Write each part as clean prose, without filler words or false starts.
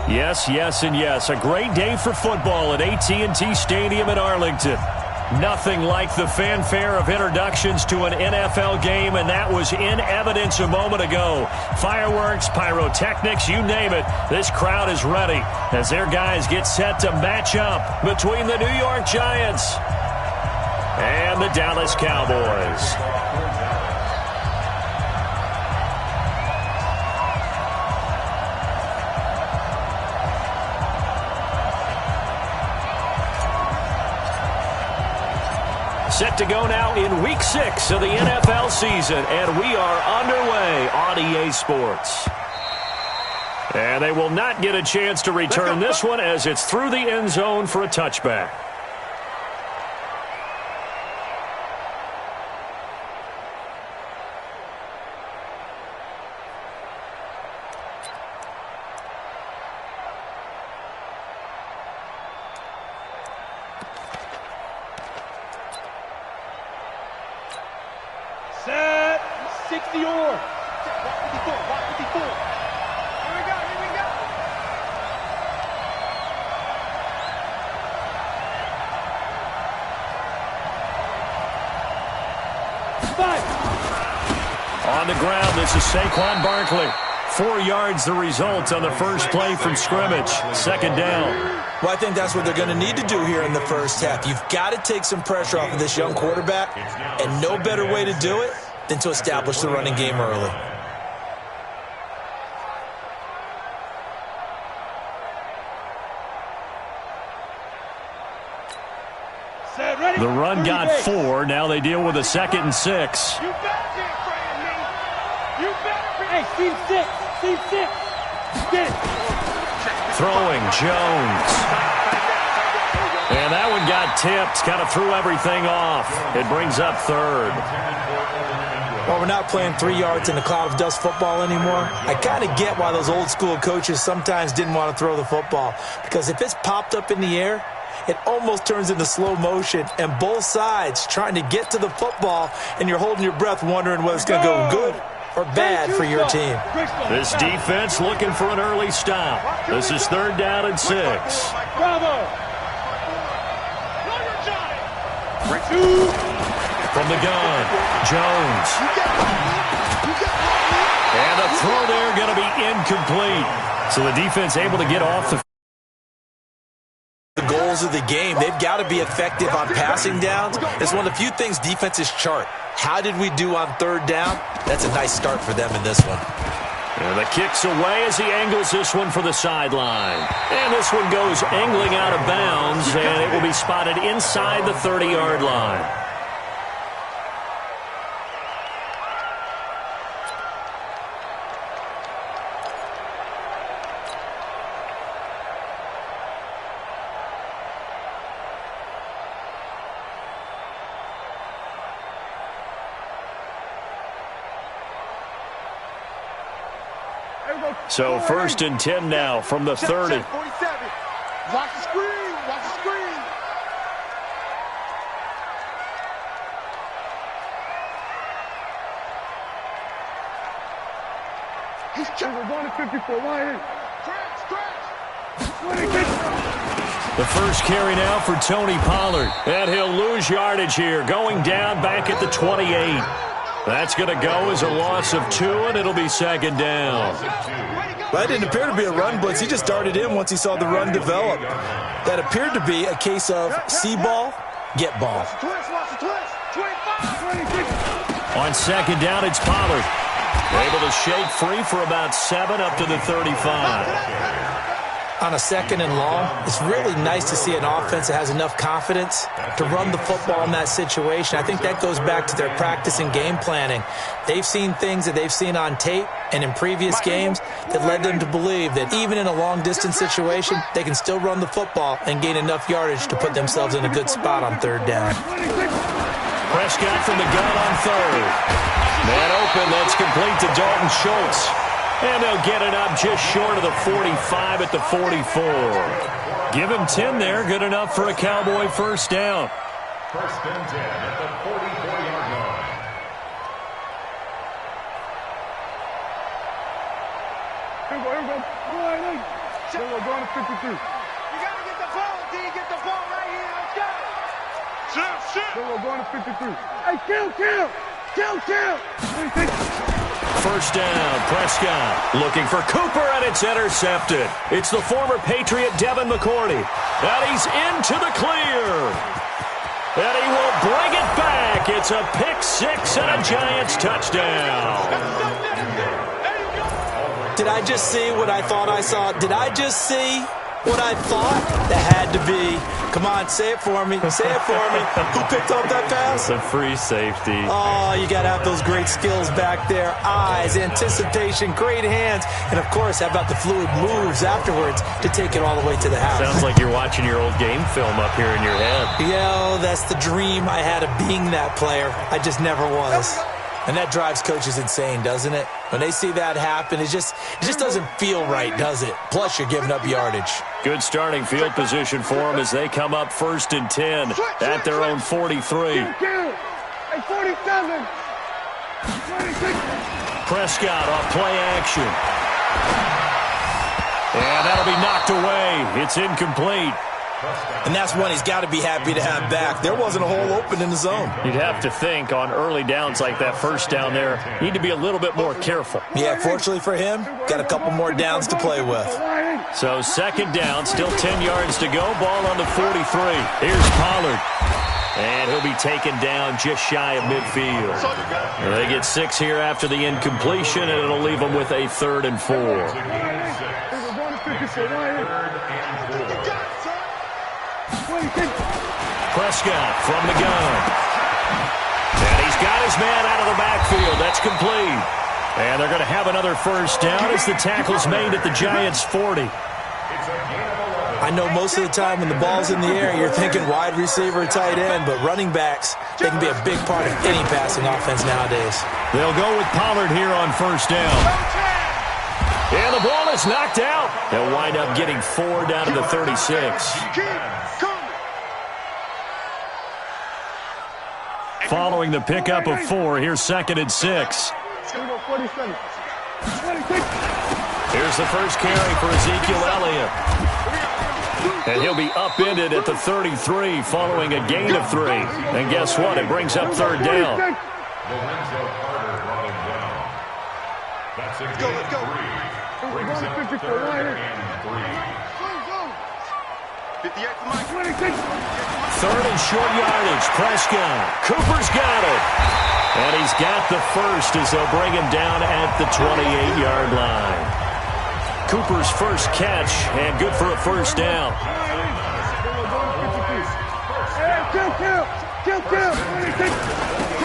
Yes, yes, and yes. A great day for football at AT&T Stadium in Arlington. Nothing like the fanfare of introductions to an NFL game, and that was in evidence a moment ago. Fireworks, pyrotechnics, you name it. This crowd is ready as their guys get set to match up between the New York Giants and the Dallas Cowboys. Set to go now in Week 6 of the NFL season, and we are underway on EA Sports. And they will not get a chance to return this one as it's through the end zone for a touchback. Set, 60 or. Block 54, block 54. Here we go, here we go. Five. On the ground, this is Saquon Barkley. 4 yards the result on the first play from scrimmage. Second down. Well, I think that's what they're going to need to do here in the first half. You've got to take some pressure off of this young quarterback, and no better way to do it than to establish the running game early. The run got 4. Now they deal with a 2nd and 6. You better be afraid of me. You better be. Hey, team 6. Team 6. Get it. Throwing, Jones. And that one got tipped. Kind of threw everything off. It brings up 3rd. Well, we're not playing 3 yards in a cloud of dust football anymore. I kind of get why those old school coaches sometimes didn't want to throw the football. Because if it's popped up in the air, it almost turns into slow motion. And both sides trying to get to the football, and you're holding your breath wondering whether it's going to go good or bad for your team. This defense looking for an early stop. This is 3rd down and 6. Bravo. From the gun, Jones. And a throw there going to be incomplete. So the defense able to get off the goals of the game. They've got to be effective on passing downs. It's one of the few things defenses chart. How did we do on 3rd down? That's a nice start for them in this one. And the kick's away as he angles this one for the sideline. And this one goes angling out of bounds, and it will be spotted inside the 30-yard line. So 1st and 10 now from the 30. 47. Watch the screen. Watch the screen. He's checking 1 to 54. Wide. The first carry now for Tony Pollard. And he'll lose yardage here. Going down back at the 28. That's going to go as a loss of 2, and it'll be 2nd down. Well, that didn't appear to be a run blitz. He just darted in once he saw the run develop. That appeared to be a case of see ball, get ball. On 2nd down, it's Pollard. Able to shake free for about 7 up to the 35. On a 2nd and long, it's really nice to see an offense that has enough confidence to run the football in that situation. I think that goes back to their practice and game planning. They've seen things that they've seen on tape and in previous games that led them to believe that even in a long-distance situation, they can still run the football and gain enough yardage to put themselves in a good spot on 3rd down. Prescott from the gun on 3rd. Man open, that's complete to Dalton Schultz. And they'll get it up just short of the 45 at the 44. Give him 10 there, good enough for a Cowboy first down. 1st and 10 at the 44-yard line. Here we go. We're going to 53. You got to get the ball, D. Get the ball right here. Let's go. Shit. We're going to 53. Hey, kill. First down, Prescott looking for Cooper, and it's intercepted. It's the former Patriot Devin McCourty, and he's into the clear. And he will bring it back. It's a pick six and a Giants touchdown. Did I just see what I thought I saw? Did I just see what I thought? That had to be. Come on, say it for me. Say it for me. Who picked up that pass? It's a free safety. Oh, you got to have those great skills back there. Eyes, anticipation, great hands. And, of course, how about the fluid moves afterwards to take it all the way to the house? Sounds like you're watching your old game film up here in your head. Yeah, that's the dream I had of being that player. I just never was. And that drives coaches insane, doesn't it? When they see that happen, it just doesn't feel right, does it? Plus, you're giving up yardage. Good starting field position for them as they come up 1st and 10 at their own 43. Hey, 47. 26. Prescott off play action. And that'll be knocked away. It's incomplete. And that's one he's got to be happy to have back. There wasn't a hole open in the zone. You'd have to think on early downs like that first down there, need to be a little bit more careful. Yeah, fortunately for him, got a couple more downs to play with. So 2nd down, still 10 yards to go. Ball on the 43. Here's Pollard. And he'll be taken down just shy of midfield. They get 6 here after the incompletion, and it'll leave them with a 3rd and 4. Prescott from the gun. And he's got his man out of the backfield. That's complete. And they're going to have another first down as the tackle's made at the Giants' 40. I know most of the time when the ball's in the air, you're thinking wide receiver or tight end, but running backs, they can be a big part of any passing offense nowadays. They'll go with Pollard here on first down. And the ball is knocked out. They'll wind up getting 4 down to the 36. Following the pickup of 4, here's 2nd and 6. Here's the first carry for Ezekiel Elliott. And he'll be upended at the 33 following a gain of 3. And guess what? It brings up 3rd down. Let's go. Brings up 3rd and 3. 3rd and short yardage. Prescott. Cooper's got it. And he's got the first as they'll bring him down at the 28-yard line. Cooper's first catch, and good for a first down.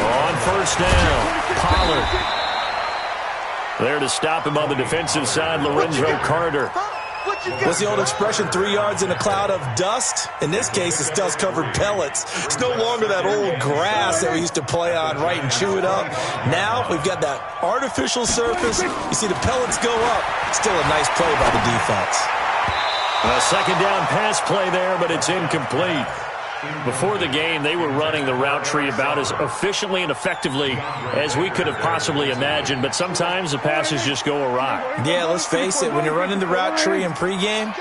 On first down, Pollard. There to stop him on the defensive side, Lorenzo Carter. What's the old expression, 3 yards in a cloud of dust? In this case, it's dust-covered pellets. It's no longer that old grass that we used to play on, right, and chew it up. Now we've got that artificial surface. You see the pellets go up. Still a nice play by the defense. A 2nd down pass play there, but it's incomplete. Before the game, they were running the route tree about as efficiently and effectively as we could have possibly imagined, but sometimes the passes just go awry. Yeah, let's face it, when you're running the route tree in pregame,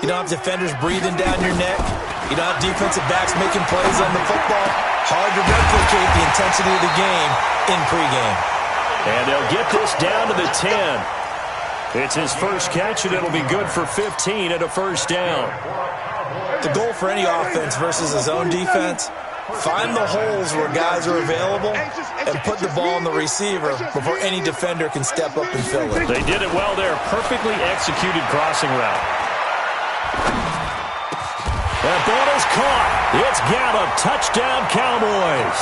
you don't have defenders breathing down your neck. You don't have defensive backs making plays on the football. Hard to replicate the intensity of the game in pregame. And they'll get this down to the 10. It's his first catch, and it'll be good for 15 at a first down. The goal for any offense versus his own defense, find the holes where guys are available and put the ball on the receiver before any defender can step up and fill it. They did it well there. Perfectly executed crossing route. That ball is caught. It's Gallup. Touchdown, Cowboys.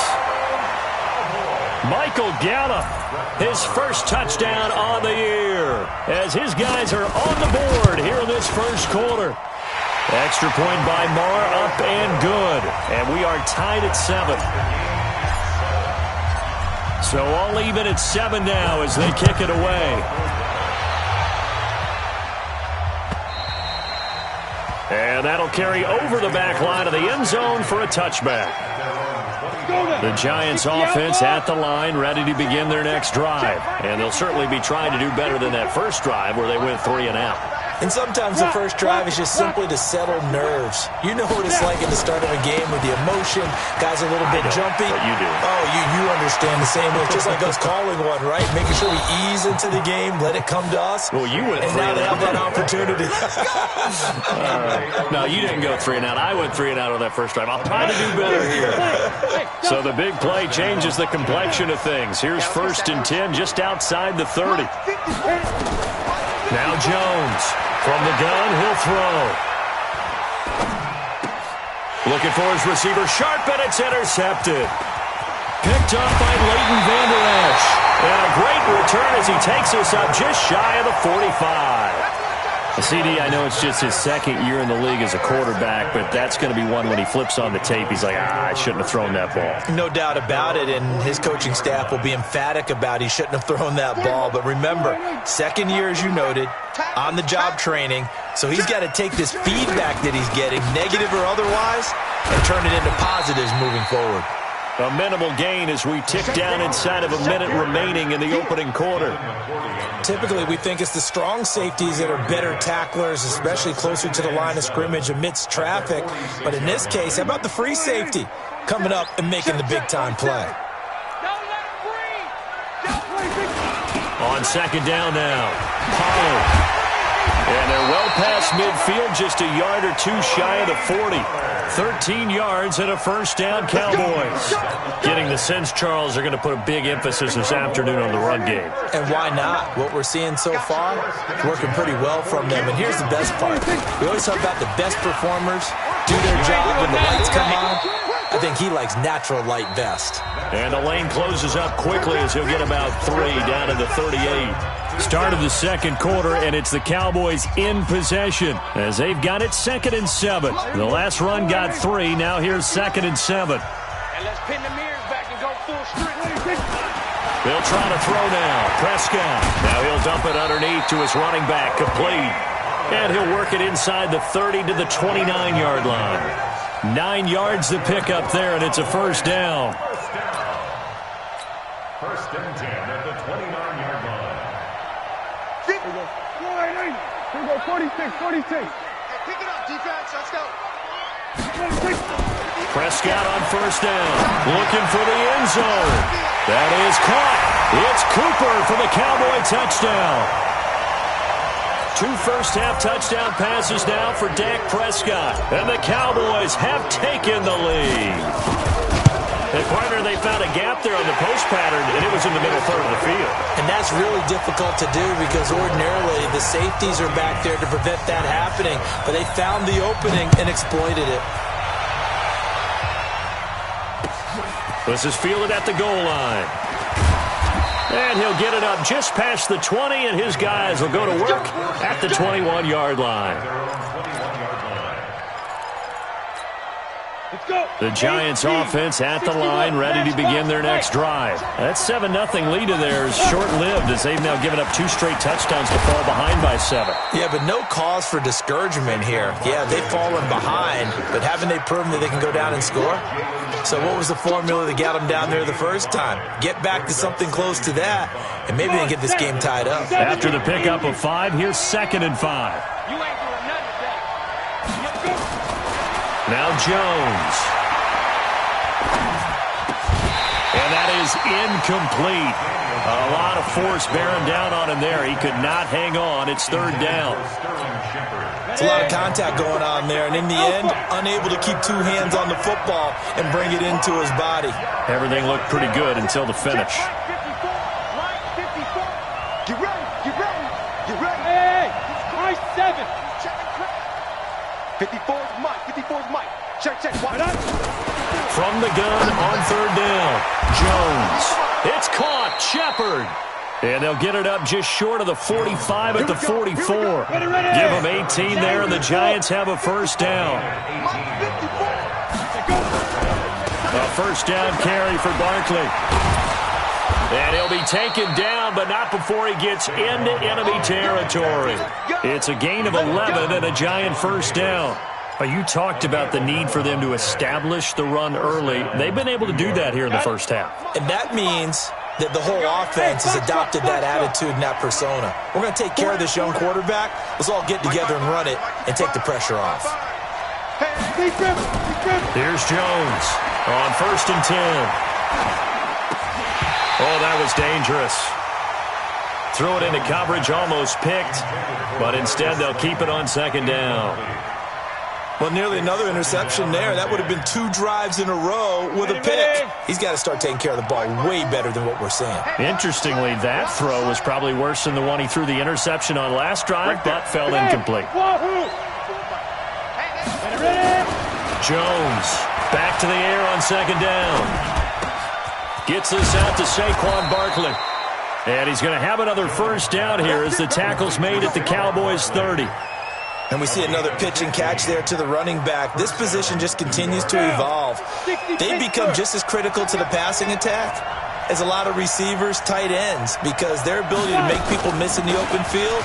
Michael Gallup, his first touchdown on the year, as his guys are on the board here in this first quarter. Extra point by Marr, up and good. And we are tied at 7. So all even at 7 now as they kick it away. And that'll carry over the back line of the end zone for a touchback. The Giants offense at the line, ready to begin their next drive. And they'll certainly be trying to do better than that first drive where they went 3 and out. And sometimes the first drive is just simply to settle nerves. You know what it's like at the start of a game with the emotion. Guys are a little bit jumpy. But you do. Oh, you understand the same way. It's just like us calling one, right? Making sure we ease into the game, let it come to us. Well, you went and now they have that opportunity. No, you didn't go 3 and out. I went 3 and out on that first drive. I'll try to do better here. So the big play changes the complexion of things. Here's 1st and 10 just outside the 30. Now Jones from the gun, he'll throw. Looking for his receiver, sharp, and it's intercepted. Picked up by Leighton Vander Esch. And a great return as he takes us up just shy of the 45. CD, I know it's just his 2nd year in the league as a quarterback, but that's going to be one when he flips on the tape. He's like, I shouldn't have thrown that ball. No doubt about it, and his coaching staff will be emphatic about he shouldn't have thrown that ball. But remember, 2nd year, as you noted, on-the-job training, so he's got to take this feedback that he's getting, negative or otherwise, and turn it into positives moving forward. A minimal gain as we tick down inside of a minute remaining in the opening quarter. Typically, we think it's the strong safeties that are better tacklers, especially closer to the line of scrimmage amidst traffic. But in this case, how about the free safety coming up and making the big-time play? On 2nd down now, Pollard. And they're well past midfield, just a yard or 2 shy of the 40. 13 yards and a 1st down, Cowboys. Getting the sense, Charles, they're going to put a big emphasis this afternoon on the run game. And why not? What we're seeing so far, working pretty well from them. And here's the best part. We always talk about the best performers do their job when the lights come on. I think he likes natural light vest. And the lane closes up quickly as he'll get about 3 down to the 38. Start of the 2nd quarter, and it's the Cowboys in possession as they've got it 2nd and 7. The last run got 3. Now here's 2nd and 7. And let's pin the mirrors back and go full strength. They'll try to throw now. Prescott. Now he'll dump it underneath to his running back, complete. And he'll work it inside the 30 to the 29-yard line. 9 yards to pick up there, and it's a 1st down. 1st and 10 at the 29-yard line. Here we go, 46, 46. Hey, pick it up, defense. Let's go. Prescott on 1st down. Looking for the end zone. That is caught. It's Cooper for the Cowboy touchdown. 2 first-half touchdown passes now for Dak Prescott. And the Cowboys have taken the lead. And, partner, they found a gap there on the post pattern, and it was in the middle third of the field. And that's really difficult to do because ordinarily the safeties are back there to prevent that happening. But they found the opening and exploited it. This is fielded at the goal line. And he'll get it up just past the 20, and his guys will go to work at the 21-yard line. The Giants offense at the line, ready to begin their next drive. That 7-0 lead of theirs short-lived as they've now given up 2 straight touchdowns to fall behind by 7. Yeah, but no cause for discouragement here. Yeah, they've fallen behind, but haven't they proven that they can go down and score? So what was the formula that got them down there the first time? Get back to something close to that, and maybe they get this game tied up. After the pickup of 5, here's 2nd and 5. Now Jones. And that is incomplete. A lot of force bearing down on him there. He could not hang on. It's 3rd down. It's a lot of contact going on there, and in the end, unable to keep 2 hands on the football and bring it into his body. Everything looked pretty good until the finish. Get ready, get ready, get ready. Hey, nice 7. 54 is Mike, 54 is Mike. Check, wide up. From the gun on 3rd down, Jones. It's caught, Shepard. And they'll get it up just short of the 45 at the 44. Give them 18 there, and the Giants have a 1st down. A 1st down carry for Barkley. And he'll be taken down, but not before he gets into enemy territory. It's a gain of 11 and a Giant 1st down. You talked about the need for them to establish the run early. They've been able to do that here in the first half. And that means The whole offense has adopted that attitude and that persona. We're going to take care of this young quarterback. Let's all get together and run it and take the pressure off. Here's Jones on 1st and 10. Oh, that was dangerous. Threw it into coverage, almost picked, but instead they'll keep it on 2nd down. Well, nearly another interception there. That would have been 2 drives in a row with a pick. He's got to start taking care of the ball way better than what we're seeing. Interestingly, that throw was probably worse than the one he threw the interception on last drive, but fell incomplete. Jones back to the air on 2nd down. Gets this out to Saquon Barkley. And he's going to have another 1st down here as the tackle's made at the Cowboys' 30. And we see another pitch and catch there to the running back. This position just continues to evolve. They become just as critical to the passing attack as a lot of receivers, tight ends, because their ability to make people miss in the open field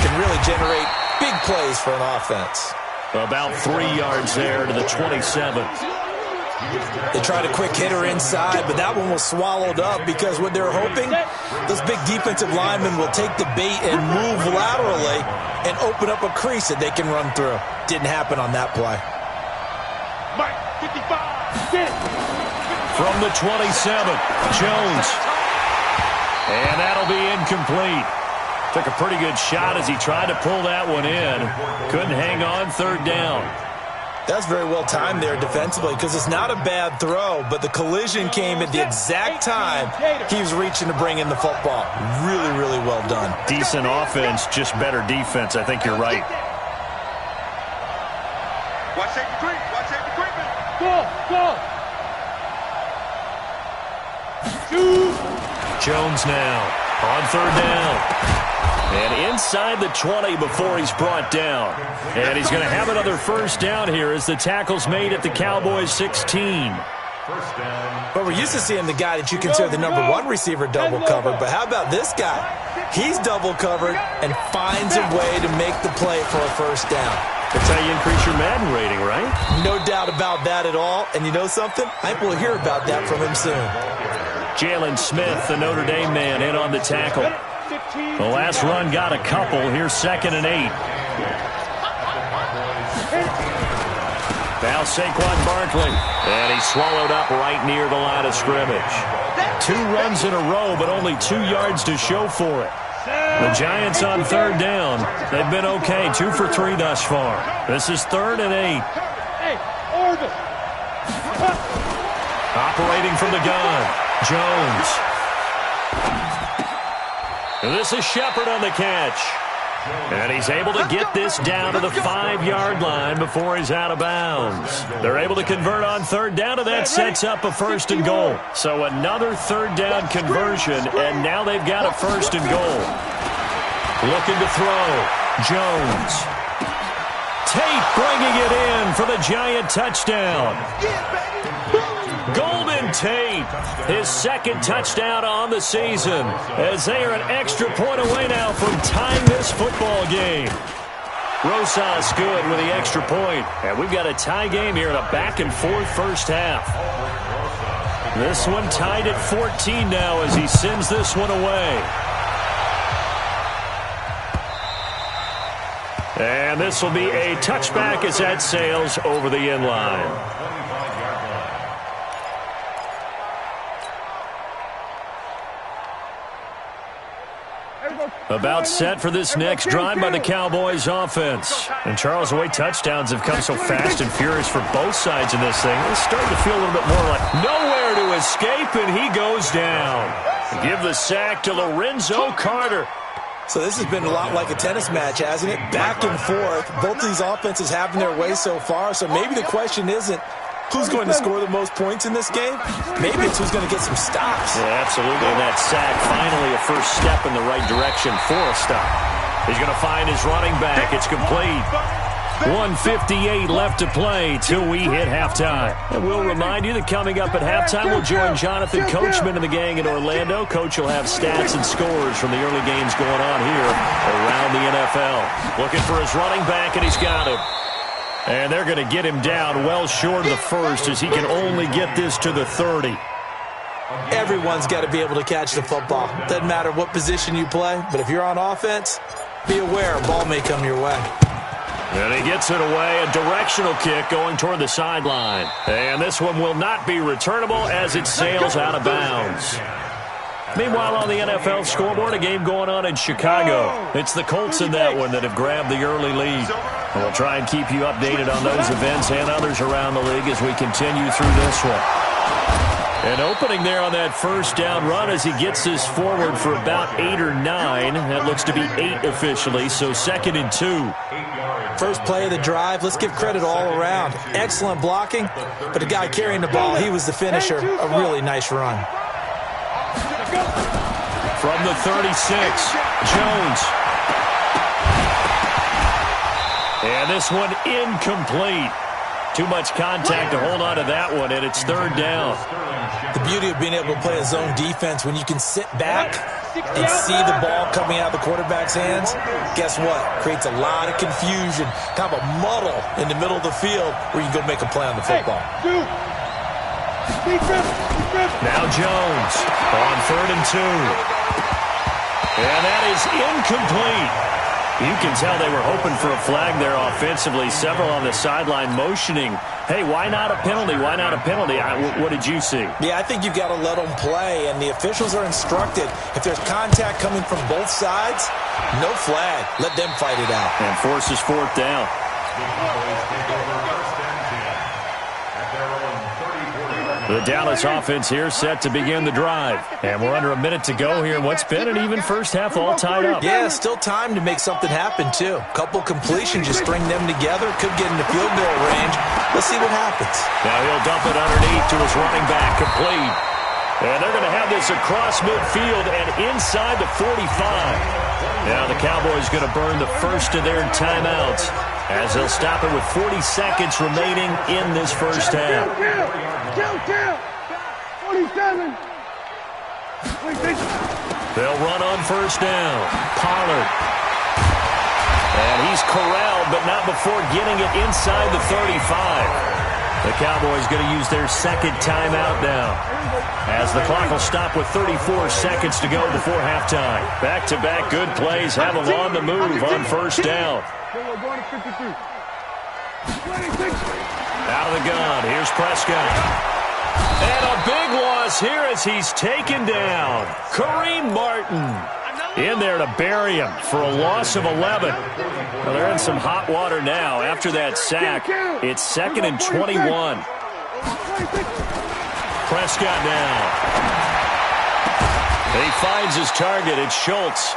can really generate big plays for an offense. About 3 yards there to the 27. They tried a quick hitter inside, but that one was swallowed up because what they're hoping, those big defensive linemen will take the bait and move laterally and open up a crease that they can run through. Didn't happen on that play. From the 27, Jones. And that'll be incomplete. Took a pretty good shot as he tried to pull that one in. Couldn't hang on 3rd down. That's very well timed there defensively because it's not a bad throw, but the collision came at the exact time he was reaching to bring in the football. Really, really well done. Decent offense, just better defense. I think you're right. Watch safety creep. Watch safety creeping. Go. Shoot. Jones now on 3rd down. And inside the 20 before he's brought down. And he's going to have another 1st down here as the tackle's made at the Cowboys' 16. But we're used to seeing the guy that you consider the number 1 receiver double covered. But how about this guy? He's double covered and finds a way to make the play for a 1st down. That's how you increase your Madden rating, right? No doubt about that at all. And you know something? I think we'll hear about that from him soon. Jalen Smith, the Notre Dame man, in on the tackle. The last run got a couple. Here's 2nd and 8. Now Saquon Barkley. And he's swallowed up right near the line of scrimmage. 2 runs in a row, but only 2 yards to show for it. The Giants on 3rd down. They've been okay. 2 for 3 thus far. This is 3rd and 8. Operating from the gun. Jones. This is Shepard on the catch. And he's able to get this down to the 5-yard line before he's out of bounds. They're able to convert on 3rd down, and that sets up a 1st and goal. So another 3rd down conversion, and now they've got a 1st and goal. Looking to throw. Jones. Tate bringing it in for the Giant touchdown. Golden Tate, his 2nd touchdown on the season, as they are an extra point away now from tying this football game. Rosas good with the extra point, and we've got a tie game here in a back-and-forth 1st half. This one tied at 14 now as he sends this one away. And this will be a touchback as that sails over the end line. About set for this next drive by the Cowboys offense. And Charles, the way touchdowns have come so fast and furious for both sides in this thing, it's starting to feel a little bit more like nowhere to escape, and he goes down. Give the sack to Lorenzo Carter. So this has been a lot like a tennis match, hasn't it? Back and forth. Both of these offenses having their way so far, so maybe the question isn't who's going to score the most points in this game. Maybe it's who's going to get some stops. Yeah, absolutely. And that sack, finally a first step in the right direction for a stop. He's going to find his running back. It's complete. 1:58 left to play till we hit halftime. And we'll remind you that coming up at halftime, we'll join Jonathan Coachman and the gang in Orlando. Coach will have stats and scores from the early games going on here around the NFL. Looking for his running back, and he's got him. And they're going to get him down well short of the first as he can only get this to the 30. Everyone's got to be able to catch the football. Doesn't matter what position you play, but if you're on offense, be aware a ball may come your way. And he gets it away, a directional kick going toward the sideline. And this one will not be returnable as it sails out of bounds. Meanwhile, on the NFL scoreboard, a game going on in Chicago. It's the Colts in that one that have grabbed the early lead. And we'll try and keep you updated on those events and others around the league as we continue through this one. And opening there on that first down run as he gets this forward for about 8 or 9. That looks to be 8 officially, so 2nd and 2. First play of the drive, let's give credit all around. Excellent blocking, but the guy carrying the ball, he was the finisher. A really nice run. From the 36, Jones. And this one incomplete. Too much contact to hold on to that one, and it's 3rd down. The beauty of being able to play a zone defense when you can sit back and see the ball coming out of the quarterback's hands, guess what? Creates a lot of confusion, kind of a muddle in the middle of the field where you can go make a play on the football. Now Jones on 3rd and 2. And that is incomplete. You can tell they were hoping for a flag there offensively. Several on the sideline motioning, hey, why not a penalty? Why not a penalty? What did you see? Yeah, I think you've got to let them play, and the officials are instructed. If there's contact coming from both sides, no flag. Let them fight it out. And forces 4th down. The Dallas offense here set to begin the drive. And we're under a minute to go here in what's been an even first half all tied up. Yeah, still time to make something happen, too. Couple completions, you string them together, could get into field goal range. Let's see what happens. Now he'll dump it underneath to his running back, complete. And they're going to have this across midfield and inside the 45. Now the Cowboys going to burn the first of their timeouts as they'll stop it with 40 seconds remaining in this first half. Count. 47. They'll run on first down. Pollard. And he's corralled, but not before getting it inside the 35. The Cowboys going to use their 2nd timeout now, as the clock will stop with 34 seconds to go before halftime. Back-to-back good plays have them on the move on first down. Out of the gun, here's Prescott. And a big loss here as he's taken down. Kareem Martin in there to bury him for a loss of 11. Well, they're in some hot water now after that sack. It's 2nd and 21. Prescott now. He finds his target. It's Schultz.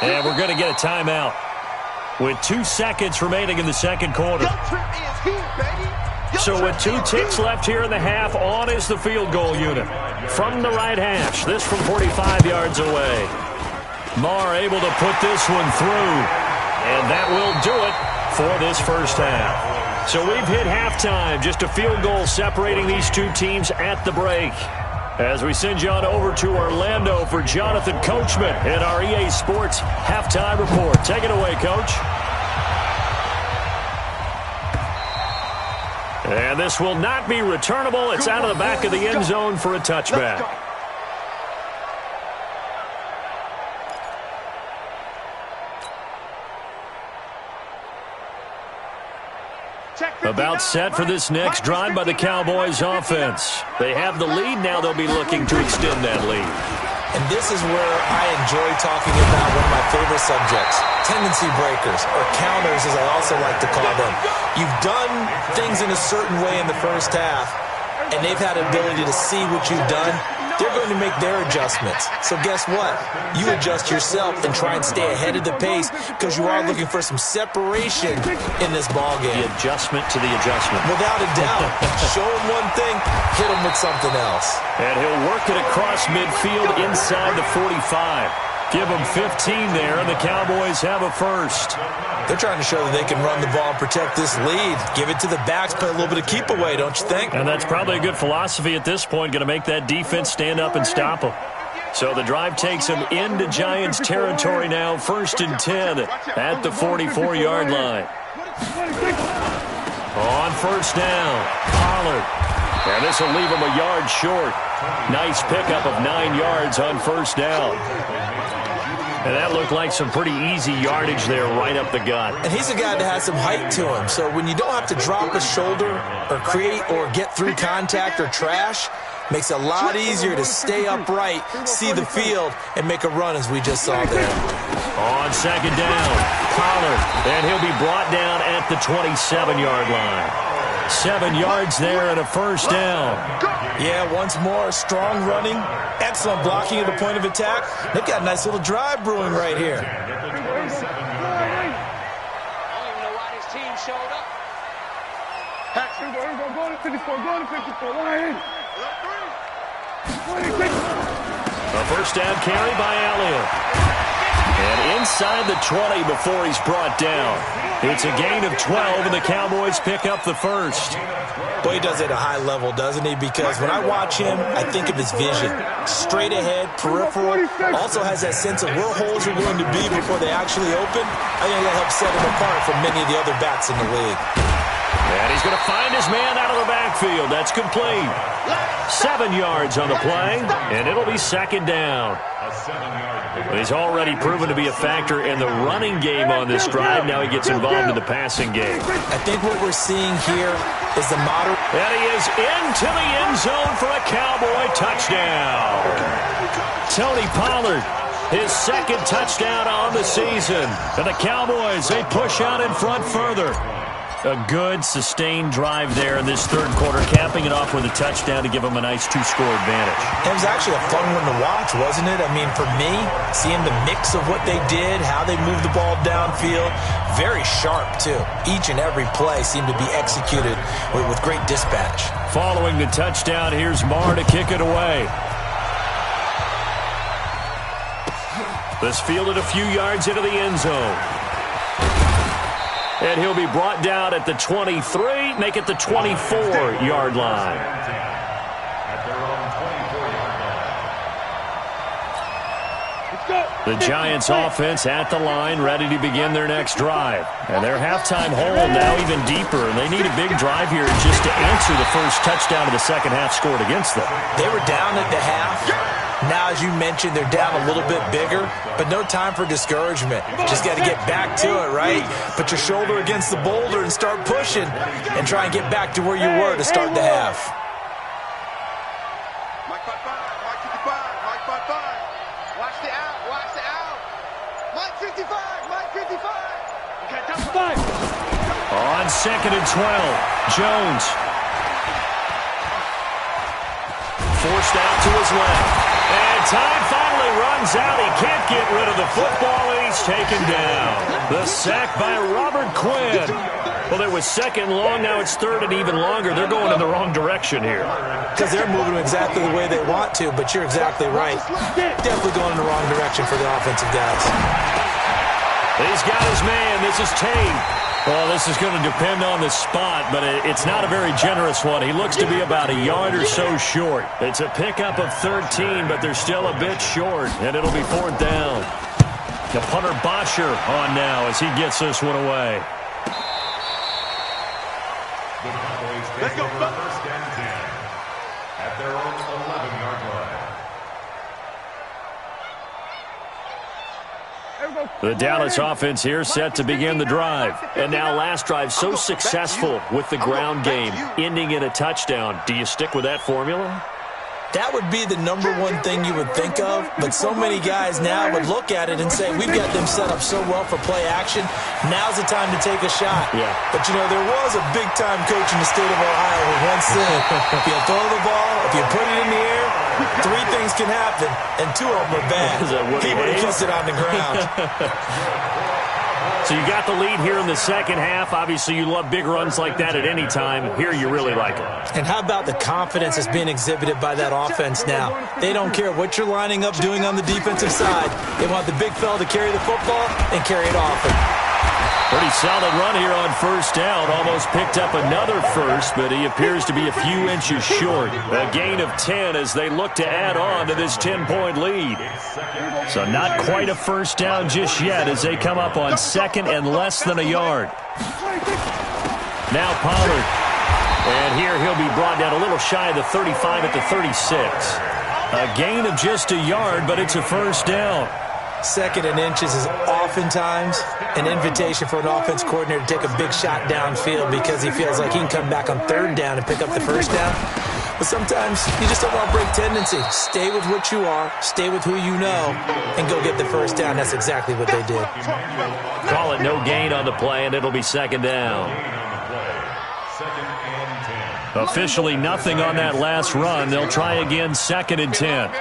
And we're going to get a timeout with 2 seconds remaining in the second quarter. So with 2 ticks left here in the half, on is the field goal unit. From the right hash, this from 45 yards away. Marr able to put this one through. And that will do it for this first half. So we've hit halftime, just a field goal separating these two teams at the break. As we send you on over to Orlando for Jonathan Coachman in our EA Sports Halftime Report. Take it away, Coach. And this will not be returnable. It's out of the back of the end zone for a touchback. About set for this next drive by the Cowboys offense. They have the lead. Now they'll be looking to extend that lead. And this is where I enjoy talking about one of my favorite subjects, tendency breakers, or counters as I also like to call them. You've done things in a certain way in the first half, and they've had an ability to see what you've done. They're going to make their adjustments. So guess what? You adjust yourself and try and stay ahead of the pace because you are looking for some separation in this ballgame. The adjustment to the adjustment. Without a doubt. Show him one thing, hit him with something else. And he'll work it across midfield inside the 45. Give them 15 there, and the Cowboys have a first. They're trying to show that they can run the ball and protect this lead. Give it to the backs, play a little bit of keep away, don't you think? And that's probably a good philosophy at this point, going to make that defense stand up and stop them. So the drive takes them into Giants territory now, 1st and 10 at the 44-yard line. On first down, Pollard. And this will leave him a yard short. Nice pickup of 9 yards on first down. And that looked like some pretty easy yardage there right up the gut. And he's a guy that has some height to him. So when you don't have to drop a shoulder or create or get through contact or trash, makes it a lot easier to stay upright, see the field, and make a run as we just saw there. On second down, Pollard. And he'll be brought down at the 27-yard line. 7 yards there and a first down. Yeah, once more, strong running, excellent blocking at the point of attack. They've got a nice little drive brewing right here. I don't even know why this team showed up. Go to 54, go to 54, line in. A first down carry by Elliott. And inside the 20 before he's brought down. It's a gain of 12, and the Cowboys pick up the first. Boy, he does it at a high level, doesn't he? Because when I watch him, I think of his vision. Straight ahead, peripheral. Also has that sense of where holes are going to be before they actually open. I think that helps set him apart from many of the other backs in the league. And he's going to find his man out of the backfield. That's complete. 7 yards on the play, and it'll be second down. He's already proven to be a factor in the running game on this drive. Now he gets involved in the passing game. I think what we're seeing here is the modern... And he is into the end zone for a Cowboy touchdown. Tony Pollard, his second touchdown on the season. And the Cowboys, they push out in front further. A good, sustained drive there in this third quarter, capping it off with a touchdown to give them a nice 2-score advantage. It was actually a fun one to watch, wasn't it? I mean, for me, seeing the mix of what they did, how they moved the ball downfield, very sharp, too. Each and every play seemed to be executed with great dispatch. Following the touchdown, here's Marr to kick it away. This fielded a few yards into the end zone. And he'll be brought down at the 23, make it the 24-yard line. The Giants offense at the line, ready to begin their next drive. And their halftime hole now even deeper, and they need a big drive here just to answer the first touchdown of the second half scored against them. They were down at the half. Now, as you mentioned, they're down a little bit bigger, but no time for discouragement. Just got to get back to it, right? Put your shoulder against the boulder and start pushing and try and get back to where you were to start the half. Mike 55, Mike 55, Mike 55. Watch the out, watch the out. Mike 55, Mike 55. Okay, top 5. On second and 12, Jones. Forced out to his left. And time finally runs out. He can't get rid of the football, and he's taken down. The sack by Robert Quinn. Well, it was second long. Now it's third and even longer. They're going in the wrong direction here. Because they're moving exactly the way they want to, but you're exactly right. Definitely going in the wrong direction for the offensive guys. He's got his man. This is Tate. Well, this is going to depend on the spot, but it's not a very generous one. He looks to be about a yard or so short. It's a pickup of 13, but they're still a bit short, and it'll be fourth down. The punter Bosher on now as he gets this one away. The Cowboys take over first and 10 at their own 11-yard line. The Dallas offense here set to begin the drive. And now last drive so successful with the ground game, ending in a touchdown. Do you stick with that formula? That would be the number one thing you would think of, but so many guys now would look at it and say, we've got them set up so well for play action, now's the time to take a shot. Yeah. But, you know, there was a big-time coach in the state of Ohio who once said, if you throw the ball, if you put it in the air, 3 things can happen, and 2 of them are bad. He would have kicked it on the ground. So you got the lead here in the second half. Obviously, you love big runs like that at any time. Here, you really like it. And how about the confidence that's being exhibited by that offense now? They don't care what you're lining up doing on the defensive side. They want the big fella to carry the football and carry it often. Pretty solid run here on first down. Almost picked up another first, but he appears to be a few inches short. A gain of 10 as they look to add on to this 10-point lead. So not quite a first down just yet as they come up on second and less than a yard. Now Pollard. And here he'll be brought down a little shy of the 35 at the 36. A gain of just a yard, but it's a first down. 2nd and inches is oftentimes an invitation for an offense coordinator to take a big shot downfield because he feels like he can come back on 3rd down and pick up the first down. But sometimes you just don't want to break tendency. Stay with what you are, stay with who you know, and go get the first down. That's exactly what they did. Call it no gain on the play, and it'll be 2nd down. Officially nothing on that last run. They'll try again, 2nd and 10.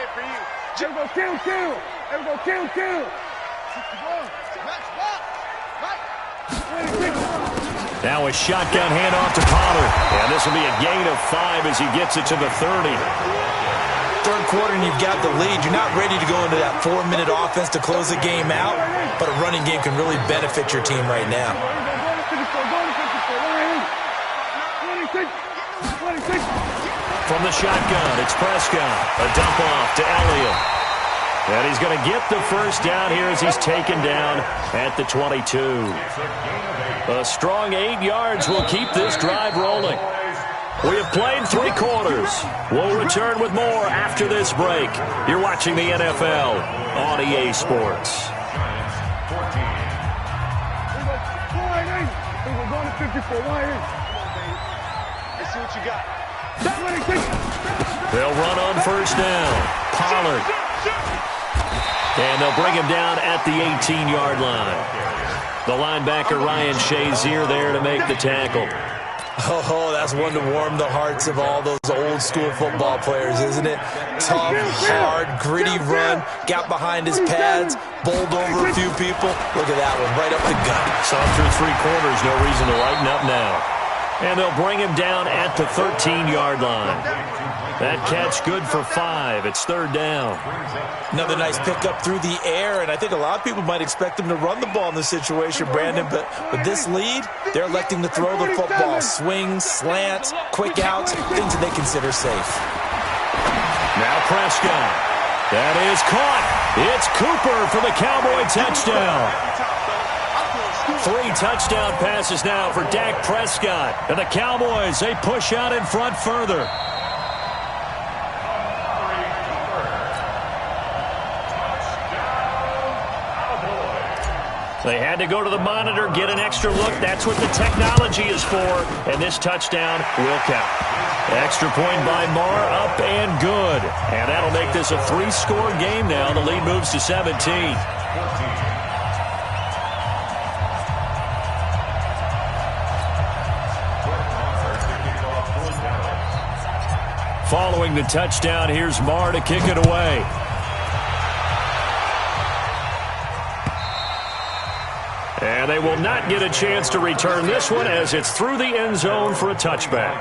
Now a shotgun handoff to Pollard. And this will be a gain of 5 as he gets it to the 30. 3rd quarter and you've got the lead. You're not ready to go into that 4-minute offense to close the game out, but a running game can really benefit your team right now. From the shotgun, it's Prescott. A dump off to Elliott. And he's going to get the first down here as he's taken down at the 22. A strong 8 yards will keep this drive rolling. We have played 3 quarters. We'll return with more after this break. You're watching the NFL on EA Sports. Let's see what you got. They'll run on first down. Pollard. And they'll bring him down at the 18-yard line. The linebacker, Ryan Shazier, there to make the tackle. Oh, that's one to warm the hearts of all those old-school football players, isn't it? Tough, hard, gritty run, got behind his pads, bowled over a few people. Look at that one, right up the gut. So through 3 quarters, no reason to lighten up now. And they'll bring him down at the 13-yard line. That catch good for 5. It's 3rd down. Another nice pickup through the air, and I think a lot of people might expect him to run the ball in this situation, Brandon, but with this lead, they're electing to throw the football. Swings, slants, quick outs, things that they consider safe. Now Prescott. That is caught. It's Cooper for the Cowboy touchdown. 3 touchdown passes now for Dak Prescott. And the Cowboys, they push out in front further. They had to go to the monitor, get an extra look. That's what the technology is for. And this touchdown will count. Extra point by Marr, up and good. And that'll make this a 3-score game now. The lead moves to 17. Following the touchdown, here's Marr to kick it away. And they will not get a chance to return this one as it's through the end zone for a touchback.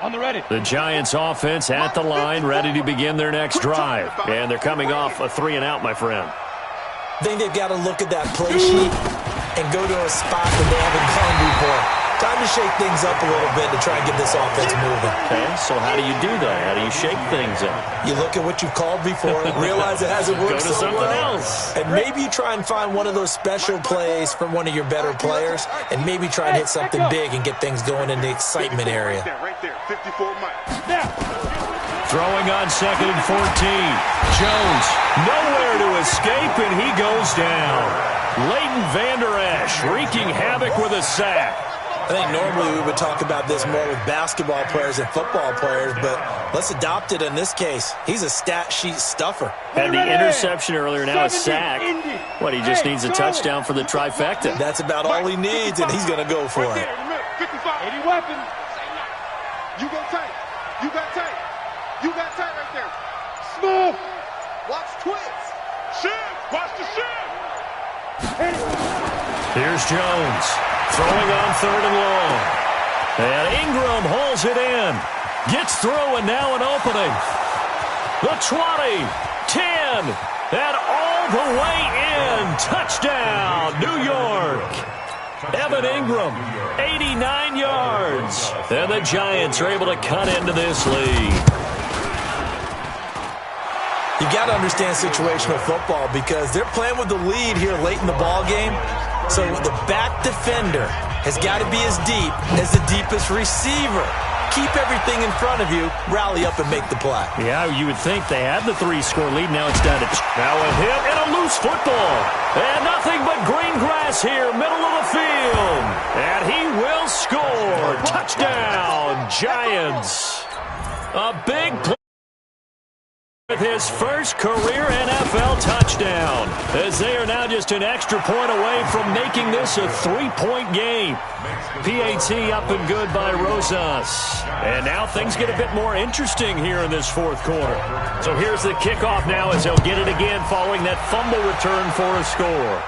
On the ready. The Giants offense at the line, ready to begin their next drive. And they're coming off a 3-and-out, my friend. I think they've got to look at that play sheet and go to a spot that they haven't gone before. Time to shake things up a little bit to try and get this offense moving. Okay, so how do you do that? How do you shake things up? You look at what you've called before, realize it hasn't worked Go to something else. And maybe you try and find one of those special plays from one of your better players, and maybe try and hit something big and get things going in the excitement area. Right there, 54 miles. Throwing on 2nd and 14. Jones, nowhere to escape, and he goes down. Leighton Vander Esch wreaking havoc with a sack. I think normally we would talk about this more with basketball players and football players, but let's adopt it in this case. He's a stat sheet stuffer. Had the interception earlier, now a sack. What, he just needs a touchdown for the trifecta. That's about all he needs, and he's going to go for it. 80 weapons. You go tight. You got tight. You got tight right there. Smooth. Watch twist. Shift. Watch the shift. Here's Jones. Throwing on 3rd and long. And Ingram holds it in. Gets through, and now an opening. The 20, 10, and all the way in. Touchdown, New York. Evan Ingram, 89 yards. And the Giants are able to cut into this lead. You got to understand situational football because they're playing with the lead here late in the ball game. So the back defender has got to be as deep as the deepest receiver. Keep everything in front of you, rally up and make the play. Yeah, you would think they had the 3-score lead. Now it's down to now a hit and a loose football. And nothing but green grass here, middle of the field. And he will score. Touchdown, Giants. A big play with his first career NFL touchdown, as they are now just an extra point away from making this a 3-point game. PAT up and good by Rosas. And now things get a bit more interesting here in this fourth quarter. So here's the kickoff now as they'll get it again following that fumble return for a score.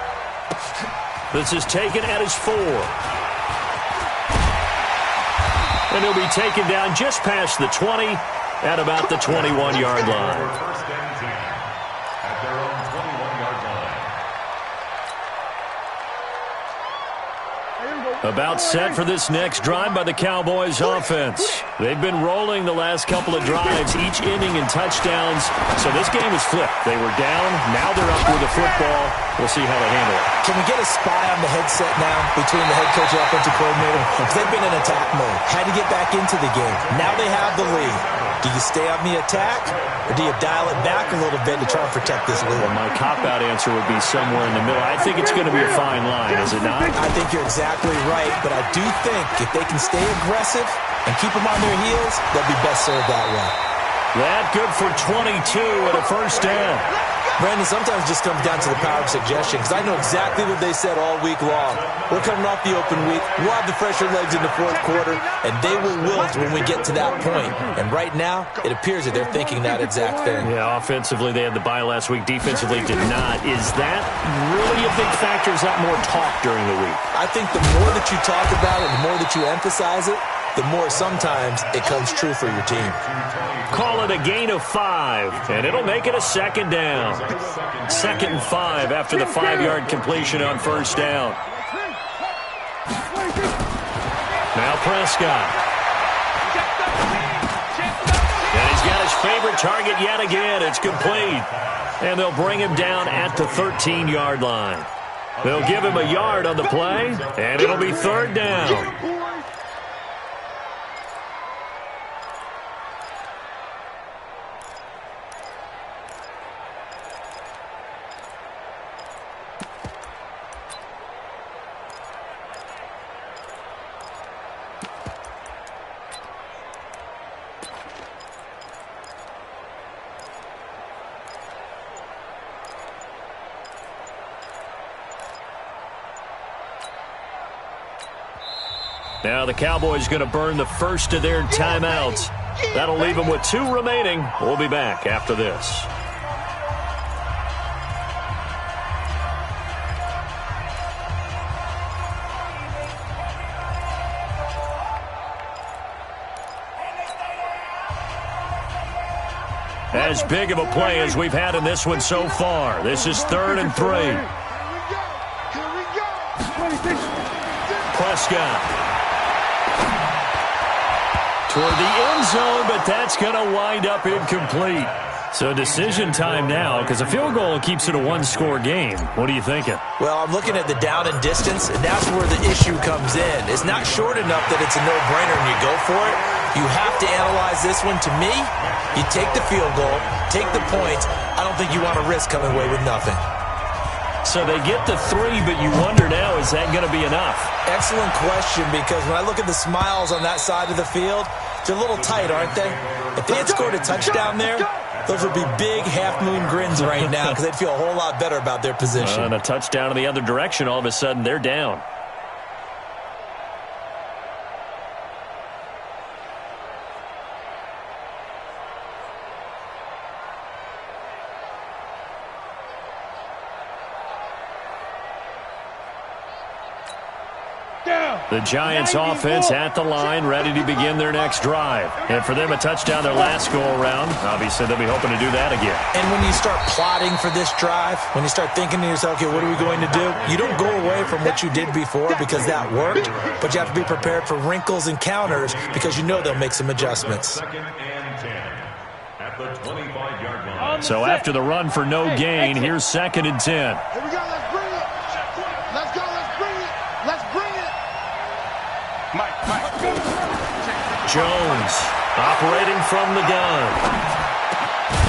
This is taken at his 4. And he'll be taken down just past the 20 at about the 21-yard line. First and 10 at their own 21-yard line. About set for this next drive by the Cowboys offense. They've been rolling the last couple of drives, each ending in touchdowns. So this game is flipped. They were down. Now they're up with the football. We'll see how they handle it. Can we get a spy on the headset now between the head coach and offensive coordinator? Because they've been in attack mode. Had to get back into the game. Now they have the lead. Do you stay on the attack, or do you dial it back a little bit to try and protect this lead? Well, my cop-out answer would be somewhere in the middle. I think it's going to be a fine line, is it not? I think you're exactly right, but I do think if they can stay aggressive and keep them on their heels, they'll be best served that way. That good for 22 and a first down. Brandon, sometimes it just comes down to the power of suggestion, because I know exactly what they said all week long. We're coming off the open week. We'll have the fresher legs in the fourth quarter, and they will wilt when we get to that point. And right now, it appears that they're thinking that exact thing. Yeah, offensively, they had the bye last week. Defensively, did not. Is that really a big factor? Is that more talk during the week? I think the more that you talk about it, the more that you emphasize it, the more sometimes it comes true for your team. Call it a gain of 5, and it'll make it a second down. 2nd and 5 after the 5-yard completion on first down. Now Prescott. And he's got his favorite target yet again. It's complete. And they'll bring him down at the 13-yard line. They'll give him a yard on the play, and it'll be 3rd down. Now the Cowboys going to burn the first of their timeouts. That'll leave them with 2 remaining. We'll be back after this. As big of a play as we've had in this one so far. This is 3rd and 3. Prescott. Toward the end zone, but that's going to wind up incomplete. So decision time now, because a field goal keeps it a 1-score game. What are you thinking? Well, I'm looking at the down and distance, and that's where the issue comes in. It's not short enough that it's a no-brainer and you go for it. You have to analyze this one. To me, you take the field goal, take the points. I don't think you want to risk coming away with nothing. So they get the 3, but you wonder now, is that going to be enough? Excellent question, because when I look at the smiles on that side of the field, they're a little tight, aren't they? If they had scored a touchdown there, those would be big half-moon grins right now because they'd feel a whole lot better about their position. And a touchdown in the other direction, all of a sudden they're down. The Giants offense at the line, ready to begin their next drive. And for them, a touchdown their last go-around. Obviously, they'll be hoping to do that again. And when you start plotting for this drive, when you start thinking to yourself, okay, what are we going to do? You don't go away from what you did before because that worked, but you have to be prepared for wrinkles and counters because you know they'll make some adjustments. 2nd and 10 at at the 25-yard line. So after the run for no gain, here's 2nd and 10. Here we go. Let's bring it. Let's go. Let's bring it. Let's bring it. Mike. Jones operating from the gun.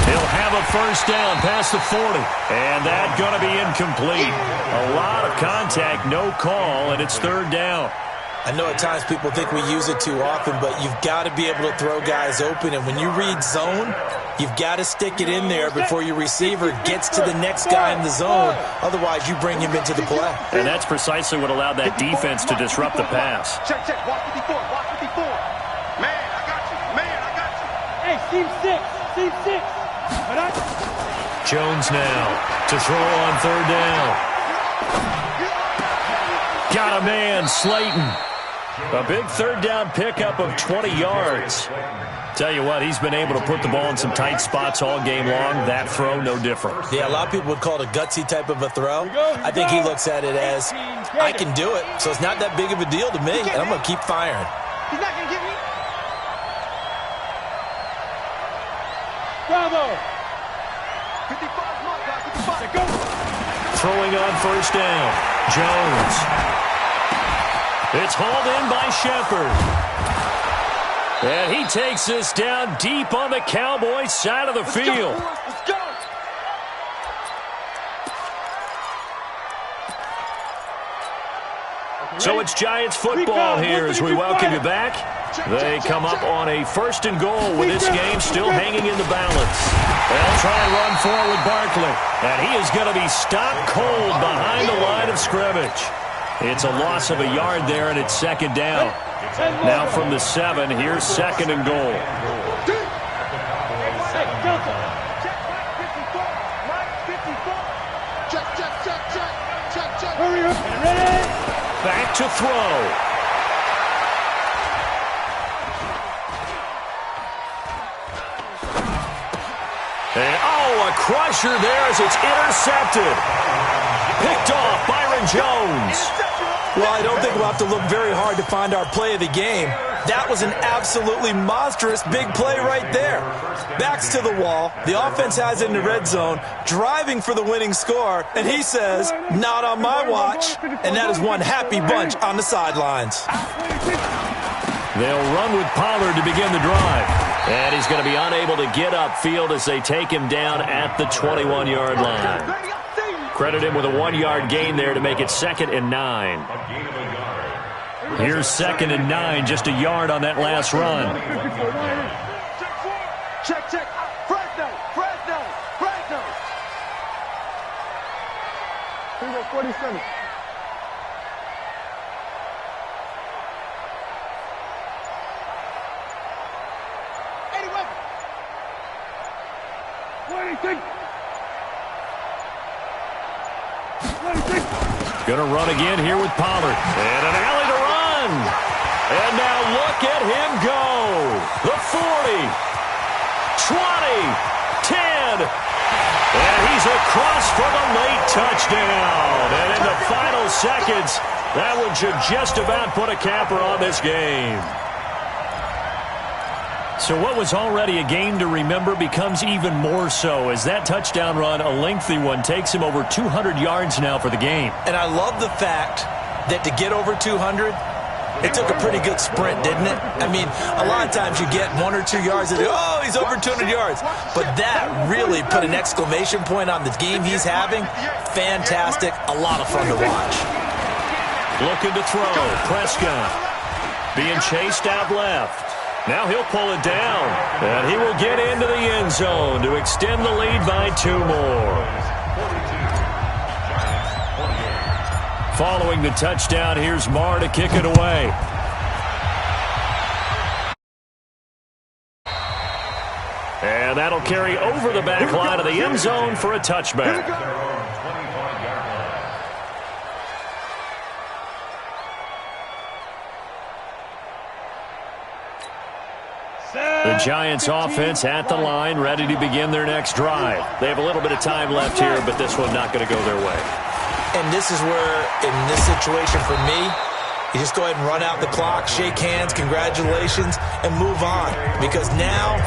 He'll have a first down past the 40. And that's going to be incomplete. A lot of contact, no call, and it's 3rd down. I know at times people think we use it too often, but you've got to be able to throw guys open. And when you read zone, you've got to stick it in there before your receiver gets to the next guy in the zone. Otherwise, you bring him into the play. And that's precisely what allowed that defense to disrupt the pass. Check. Watch 54. Watch 54. Man, I got you. Hey, team 6. Jones now to throw on 3rd down. Got a man, Slayton. A big 3rd down pickup of 20 yards. Tell you what, he's been able to put the ball in some tight spots all game long. That throw, no different. Yeah, a lot of people would call it a gutsy type of a throw. I think he looks at it as, I can do it, so it's not that big of a deal to me, and I'm going to keep firing. He's not going to get me. Bravo. 55. Go. Throwing on 1st down. Jones. It's hauled in by Shepard. And he takes this down deep on the Cowboys side of the field. Let's go. So it's Giants football here as we welcome you back. They come up on a 1st and goal with this game still hanging in the balance. They'll try and run forward Barkley. And he is going to be stopped cold behind the line of scrimmage. It's a loss of a yard there, and it's 2nd down. Now from the 7, here's 2nd and goal. Check. Hurry up. Ready? Back to throw. And, a crusher there as it's intercepted. Picked off Byron Jones. Well, I don't think we'll have to look very hard to find our play of the game. That was an absolutely monstrous big play right there. Backs to the wall. The offense has it in the red zone, driving for the winning score, and he says, not on my watch. And that is one happy bunch on the sidelines. They'll run with Pollard to begin the drive. And he's going to be unable to get upfield as they take him down at the 21-yard line. Credit him with a 1-yard gain there to make it 2nd and 9. Here's 2nd and 9, just a yard on that last run. Check. Fresno. 47. Going to run again here with Pollard. And an alley to run. And now look at him go. The 40, 20, 10. And he's across for the late touchdown. And in the final seconds, that one should just about put a capper on this game. So what was already a game to remember becomes even more so as that touchdown run, a lengthy one, takes him over 200 yards now for the game. And I love the fact that to get over 200, it took a pretty good sprint, didn't it? I mean, a lot of times you get 1 or 2 yards and oh, he's over 200 yards. But that really put an exclamation point on the game he's having. Fantastic. A lot of fun to watch. Looking to throw. Prescott being chased out left. Now he'll pull it down, and he will get into the end zone to extend the lead by 2 more. Following the touchdown, here's Marr to kick it away. And that'll carry over the back line of the end zone for a touchback. The Giants offense at the line, ready to begin their next drive. They have a little bit of time left here, but this one's not going to go their way. And this is where, in this situation for me, you just go ahead and run out the clock, shake hands, congratulations, and move on. Because now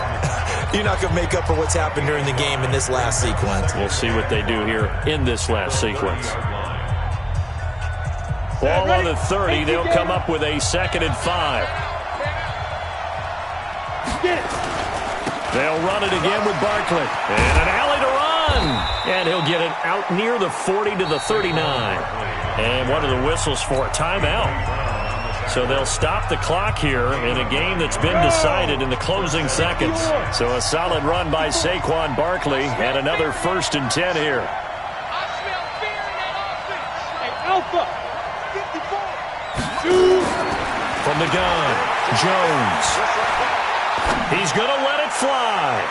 You're not going to make up for what's happened during the game in this last sequence. We'll see what they do here in this last sequence. Ball on the 30. They'll come up with a 2nd and 5. They'll run it again with Barkley. And an alley to run. And he'll get it out near the 40 to the 39. And one of the whistles for a timeout. So they'll stop the clock here in a game that's been decided in the closing seconds. So a solid run by Saquon Barkley and another 1st and 10 here. Alpha. From the gun, Jones. He's going to let it fly.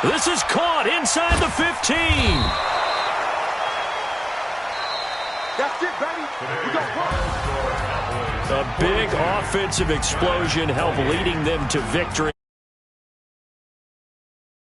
This is caught inside the 15. That's it, baby. We got one. A big offensive explosion helped leading them to victory.